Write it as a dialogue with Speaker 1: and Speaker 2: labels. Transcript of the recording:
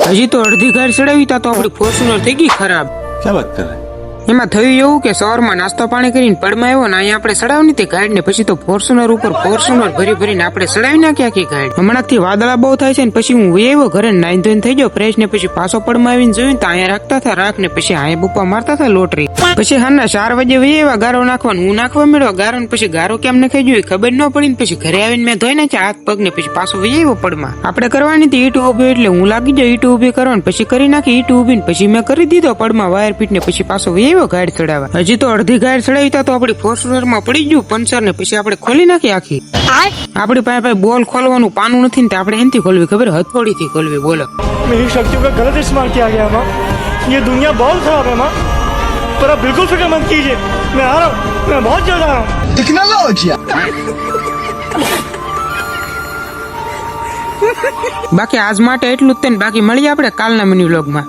Speaker 1: હજી તો અડધી ગાડી ચડાવી તા તો આપડી ફોર્ચ્યુનર થઈ ગઈ ખરાબ.
Speaker 2: क्या बात कर रहे हैं?
Speaker 1: એમાં થયું એવું કે સવારમાં નાસ્તો પાણી કરીને પડમાં આવ્યો ને અહીંયા આપણે ચડાવની તે ગાડી ને પછી તો ફોર્ચ્યુનર ઉપર ફોર્ચ્યુનર ભરી ભરીને આપણે ચડાવી નાખી આખી ગાડી. હમણાંથી વાદળા બહુ થાય છે ને પછી હું આવ્યો ઘરે નાઈ ધોઈને થઈ ગયો ફ્રેશ ને પછી પાછો પડમાં આવીને જોયું તો અહીંયા રાખતા હતા રાખ ને પછી અહીંયા બુપ્પા મારતા હતા લોટરી. પછી હાના 4 વાગે આવ્યા ગારો નાખવાનું હું નાખવા મળ્યો ગારો ને પછી ગારો કેમ નખાઈ ગયો ખબર ન પડી ને પછી ઘરે આવીને મેં ધોઈ નાખ્યા હાથ પગ ને પછી પાછો આવ્યો પડમાં. આપણે કરવાની હતી ઈટ ઉભી એટલે હું લાગી ગયો ઈટ ઉભી કરવાનું પછી કરી નાખી ઈટ ઉભી પછી મેં કરી દીધો પડમાં વાયર પીટ ને પછી પાછો આવ્યો ગાડી ચડાવવા. હજી તો અડધી ગાડી ચડાવી તો આપડી ફોર્ચ્યુનર માં પડી ગયું પંચર ને પછી આપણે ખોલી નાખી આખી. આપડી પાસે બોલ ખોલવાનું પાનું નથી ને આપણે એનથી ખોલવી ખબર હથોડી થી ખોલવી. બોલો
Speaker 3: मेरी शक्तियों का गलत इस्तेमाल किया गया माँ. ये दुनिया बहुत खराब है माँ. पर आप बिल्कुल फिक्र मत कीजिए. मैं आ रहा हूँ. मैं बहुत जल्द आ रहा हूँ.
Speaker 4: टेक्नोलॉजी.
Speaker 1: બાકી આજ માટે એટલું જ તે બાકી મળીએ આપણે કાલના મિની વ્લોગમાં.